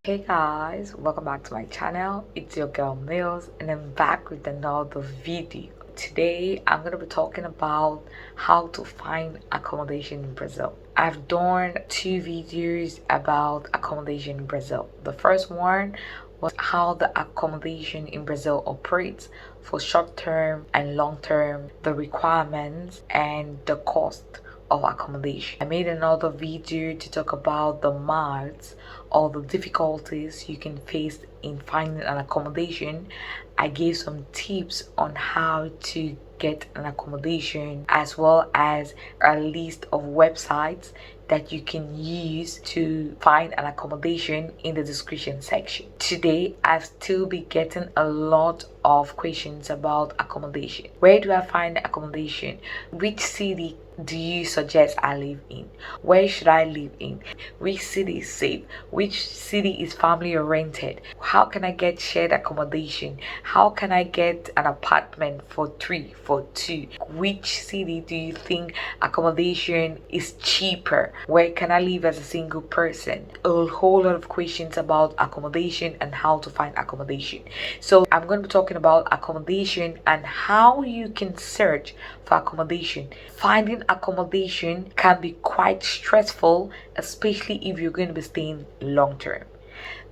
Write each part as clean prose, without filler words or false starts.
Hey guys, welcome back to my channel. It's your girl Mills and I'm back with another video. Today I'm going to be talking about how to find accommodation in Brazil. I've done 2 videos about accommodation in Brazil. The first one was how the accommodation in Brazil operates for short-term and long-term, the requirements and the cost of accommodation. I made another video to talk about the marks or the difficulties you can face in finding an accommodation. I gave some tips on how to get an accommodation, as well as a list of websites that you can use to find an accommodation in the description section. Today, I've still be getting a lot of questions about accommodation. Where do I find accommodation? Which city do you suggest I live in? Where should I live in? Which city is safe? Which city is family oriented? How can I get shared accommodation? How can I get an apartment for 3, for 2? Which city do you think accommodation is cheaper? Where can I live as a single person? A whole lot of questions about accommodation and how to find accommodation. So I'm going to be talking about accommodation and how you can search for accommodation. Finding accommodation can be quite stressful, especially if you're going to be staying long term.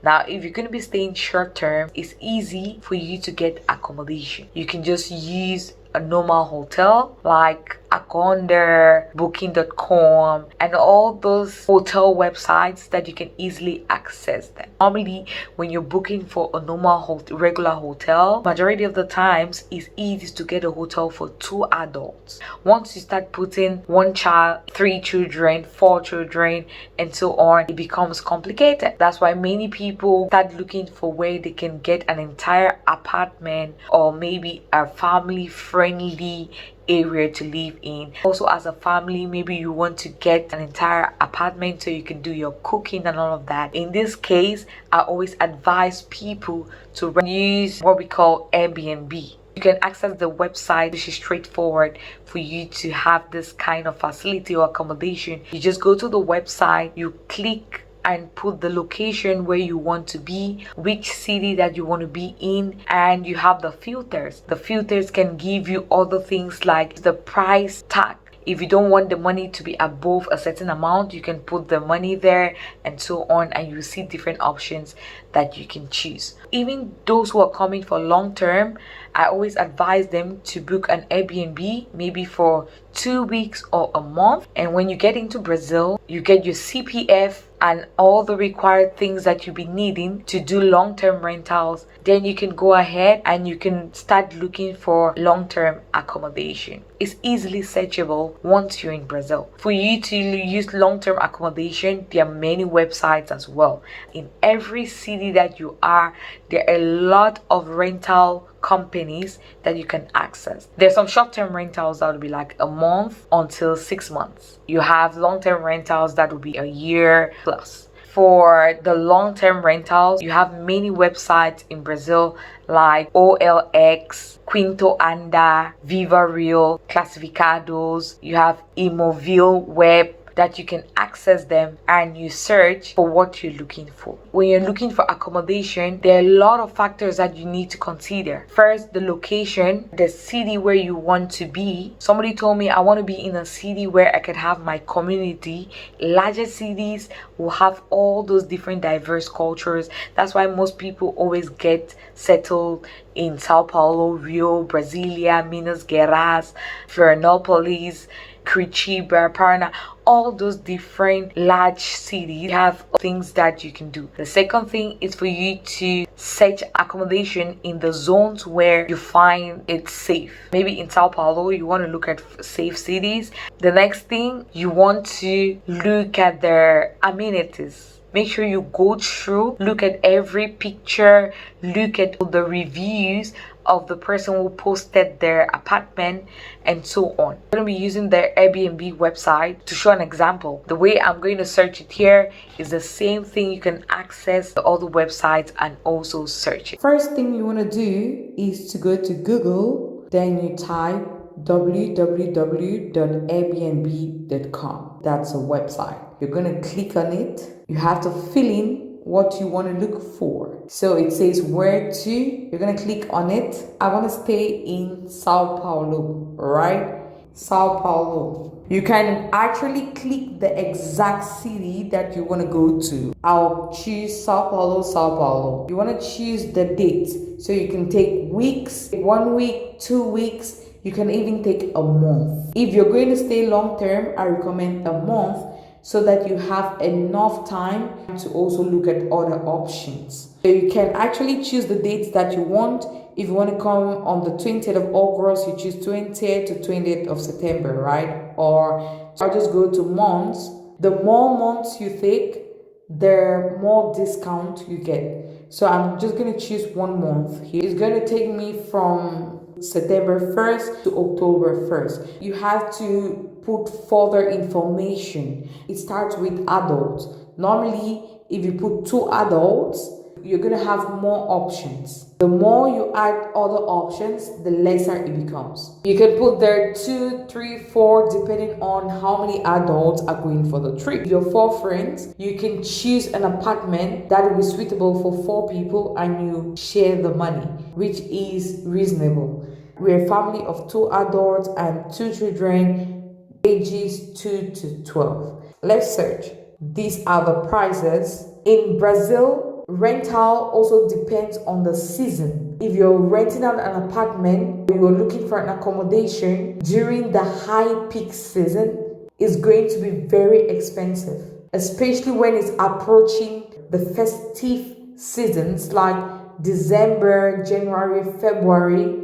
Now, if you're going to be staying short term, it's easy for you to get accommodation. You can just use a normal hotel like Accommodation, Booking.com, and all those hotel websites that you can easily access them. Normally, when you're booking for a normal regular hotel, majority of the times it's easy to get a hotel for 2 adults. Once you start putting 1 child, 3 children, 4 children, and so on, it becomes complicated. That's why many people start looking for where they can get an entire apartment or maybe a family friendly area to live in. Also, as a family, maybe you want to get an entire apartment so you can do your cooking and all of that. In this case, I always advise people to use what we call Airbnb. You can access the website, which is straightforward for you to have this kind of facility or accommodation. You just go to the website, you click and put the location where you want to be, which city that you want to be in, and you have the filters. The filters can give you other things like the price tag. If you don't want the money to be above a certain amount, you can put the money there and so on, and you see different options that you can choose. Even those who are coming for long term, I always advise them to book an Airbnb maybe for 2 weeks or a month. And when you get into Brazil, you get your CPF and all the required things that you'll be needing to do long-term rentals. Then you can go ahead and you can start looking for long-term accommodation. It's easily searchable once you're in Brazil. For you to use long-term accommodation, there are many websites as well. In every city that you are, there are a lot of rental companies that you can access. There's some short-term rentals that will be like a month until 6 months. You have long-term rentals that will be a year plus. For the long-term rentals, you have many websites in Brazil like OLX, Quinto Anda, Viva Real, Classificados. You have Imovil Web that you can access them and you search for what you're looking for. When you're looking for accommodation, there are a lot of factors that you need to consider. First, the location, the city where you want to be. Somebody told me I want to be in a city where I could have my community. Larger cities will have all those different diverse cultures. That's why most people always get settled in Sao Paulo, Rio, Brasilia, Minas Gerais, Florianopolis, Curitiba, Paraná, all those different large cities have things that you can do. The second thing is for you to search accommodation in the zones where you find it safe. Maybe in Sao Paulo, you want to look at safe cities. The next thing, you want to look at their amenities. Make sure you go through, look at every picture, look at the reviews of the person who posted their apartment and so on. I'm going to be using their Airbnb website to show an example. The way I'm going to search it here is the same thing. You can access the other websites and also search it. First thing you want to do is to go to Google, then you type www.airbnb.com. That's a website. You're going to click on it. You have to fill in what you want to look for. So it says where to. You're going to click on it. I want to stay in Sao Paulo, right? Sao Paulo. You can actually click the exact city that you want to go to. I'll choose Sao Paulo, Sao Paulo. You want to choose the dates. So you can take weeks, 1 week, 2 weeks. You can even take a month. If you're going to stay long term, I recommend a month so that you have enough time to also look at other options. So you can actually choose the dates that you want. If you want to come on the 20th of August, you choose 20th to 20th of September, right? Or I'll just go to months. The more months you take, the more discount you get. So I'm just going to choose 1 month here. It's going to take me from September 1st to October 1st. You have to put further information. It starts with adults. Normally, if you put 2 adults, you're going to have more options. The more you add other options, the lesser it becomes. You can put there 2, 3, 4, depending on how many adults are going for the trip. If you're 4 friends, you can choose an apartment that will be suitable for 4 people and you share the money, which is reasonable. We're a family of 2 adults and 2 children, ages 2 to 12. Let's search. These are the prices. In Brazil, rental also depends on the season. If you're renting out an apartment, or you're looking for an accommodation during the high peak season, it's going to be very expensive, especially when it's approaching the festive seasons like December, January, February,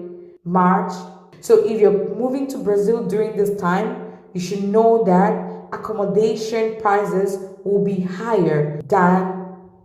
March. So if you're moving to Brazil during this time, you should know that accommodation prices will be higher than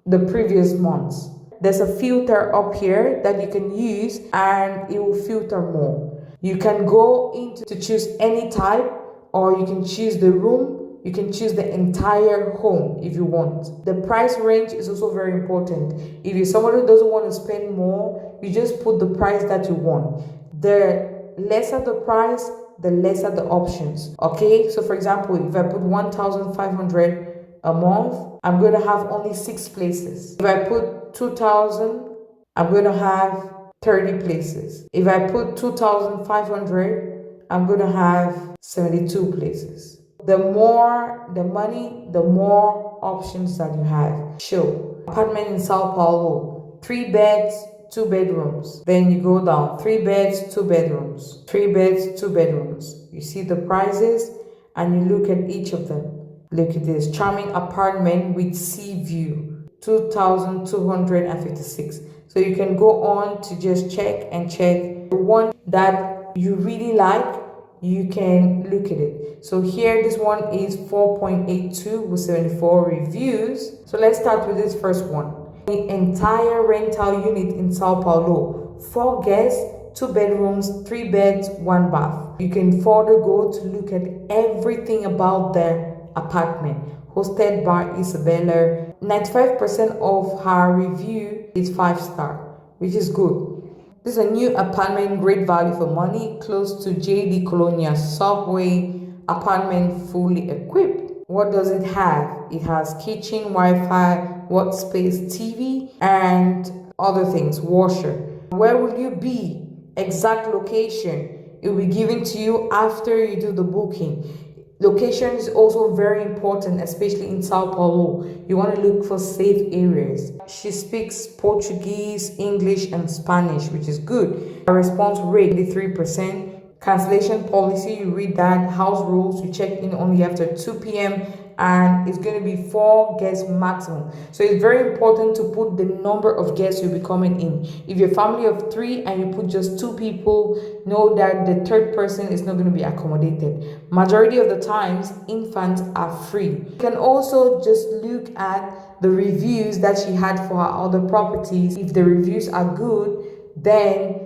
the previous months. There's a filter up here that you can use and it will filter more. You can go into to choose any type, or you can choose the room. You can choose the entire home if you want. The price range is also very important. If you're someone who doesn't want to spend more, you just put the price that you want. The lesser the price, the lesser the options. Okay, so for example, if I put 1,500 a month, I'm going to have only 6 places. If I put 2,000, I'm going to have 30 places. If I put 2,500, I'm going to have 72 places. The more the money, the more options that you have. Sure. Apartment in Sao Paulo, 3 beds, 2 bedrooms. Then you go down, 3 beds, 2 bedrooms. 3 beds, 2 bedrooms. You see the prices and you look at each of them. Look at this, charming apartment with sea view, 2,256. So you can go on to just check and check. The one that you really like, you can look at it. So here, this one is 4.82 with 74 reviews. So let's start with this first one. The entire rental unit in Sao Paulo, 4 guests, 2 bedrooms, 3 beds, 1 bath. You can further go to look at everything about the apartment. Hosted by Isabella. 95% of her review is 5-star, which is good. This is a new apartment, great value for money, close to JD Colonia subway. Apartment fully equipped. What does it have? It has kitchen, Wi-Fi, workspace, TV, and other things, washer. Where will you be? Exact location. It will be given to you after you do the booking. Location is also very important, especially in Sao Paulo. You want to look for safe areas. She speaks Portuguese, English, and Spanish, which is good. Her response rate, 83%. Cancellation policy, you read that. House rules, you check in only after 2 p.m. and it's going to be 4 guests maximum. So it's very important to put the number of guests you'll be coming in. If you're a family of 3 and you put just 2 people, know that the 3rd person is not going to be accommodated. Majority of the times, infants are free. You can also just look at the reviews that she had for her other properties. If the reviews are good, then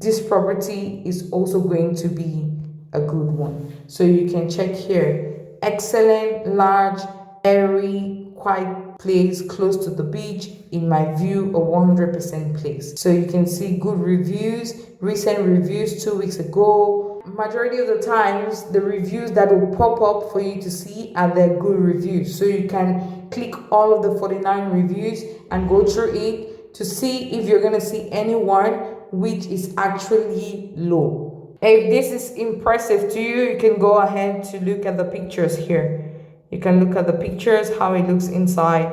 this property is also going to be a good one. So you can check here. Excellent, large, airy, quiet place close to the beach. In my view, a 100% place. So you can see good reviews, recent reviews 2 weeks ago. majority of the times the reviews that will pop up for you to see are the good reviews. So you can click all of the 49 reviews and go through it to see if you're going to see anyone which is actually low. If this is impressive to you, you can go ahead to look at the pictures here. You can look at the pictures, how it looks inside.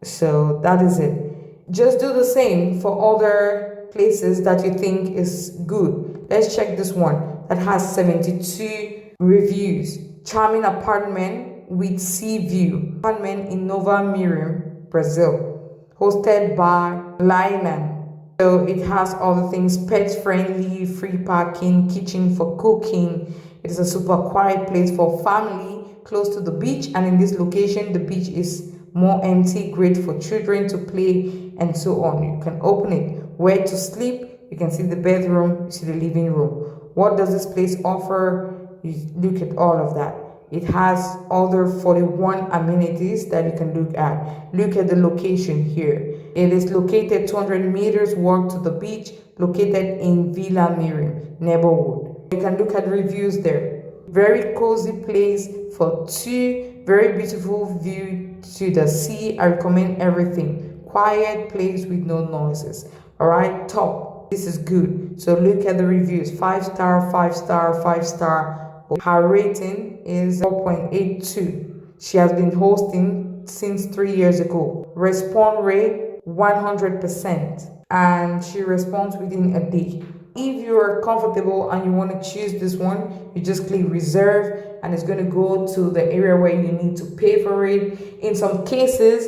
So that is it. Just do the same for other places that you think is good. Let's check this one that has 72 reviews. Charming apartment with sea view. Apartment in Nova Miriam, Brazil. Hosted by Lyman. So it has all the things pet friendly, free parking, kitchen for cooking. It is a super quiet place for family, close to the beach, and in this location the beach is more empty, great for children to play and so on. You can open it. Where to sleep? You can see the bedroom, you see the living room. What does this place offer? You look at all of that. It has other 41 amenities that you can look at. Look at the location here. It is located 200 meters walk to the beach, located in Villa Miriam neighborhood. You can look at reviews there. Very cozy place for two, very beautiful view to the sea. I recommend everything. Quiet place with no noises. All right, top. This is good. So look at the reviews. 5-star, 5-star, 5-star. Her rating is 4.82. She has been hosting since 3 years ago. Response rate 100%, and she responds within a day. If you are comfortable and you want to choose this one, you just click reserve and it's going to go to the area where you need to pay for it. In some cases,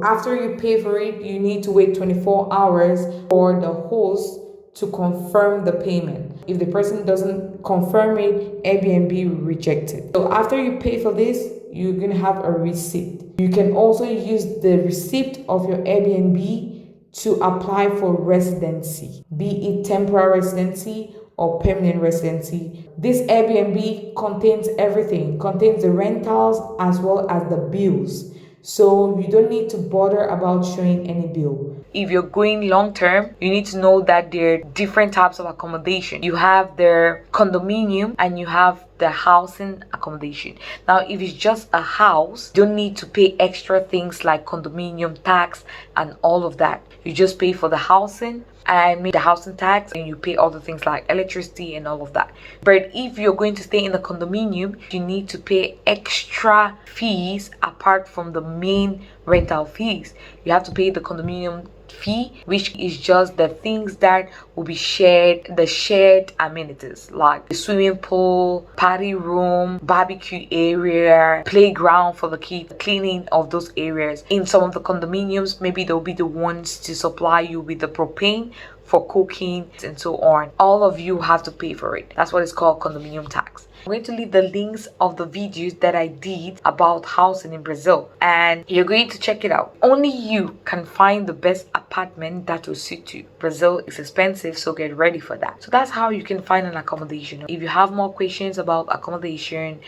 after you pay for it, you need to wait 24 hours for the host to confirm the payment. If the person doesn't confirm it, Airbnb will reject it. So after you pay for this, you're going to have a receipt. You can also use the receipt of your Airbnb to apply for residency, be it temporary residency or permanent residency. This Airbnb contains everything, contains the rentals as well as the bills. So you don't need to bother about showing any bill. If you're going long term, you need to know that there are different types of accommodation. You have the condominium and you have the housing accommodation. Now, if it's just a house, you don't need to pay extra things like condominium tax and all of that. You just pay for the housing and make the housing tax, and you pay all the things like electricity and all of that. But if you're going to stay in the condominium, you need to pay extra fees apart from the main rental fees. You have to pay the condominium fee, which is just the things that will be shared, the shared amenities like the swimming pool, party room, barbecue area, playground for the kids, cleaning of those areas. In some of the condominiums, maybe they'll be the ones to supply you with the propane for cooking and so on. All of you have to pay for it. That's what it's called, condominium tax. I'm going to leave the links of the videos that I did about housing in Brazil, and you're going to check it out. Only you can find the best apartment that will suit you. Brazil is expensive, so get ready for that. So that's how you can find an accommodation. If you have more questions about accommodation,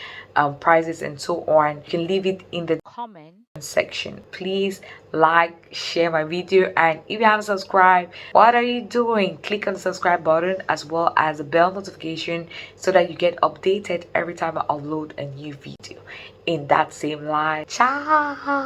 prices and so on, you can leave it in the comment section. Please like, share my video, and if you haven't subscribed, what are you doing? Click on the subscribe button as well as the bell notification so that you get updated every time I upload a new video in that same light. Ciao.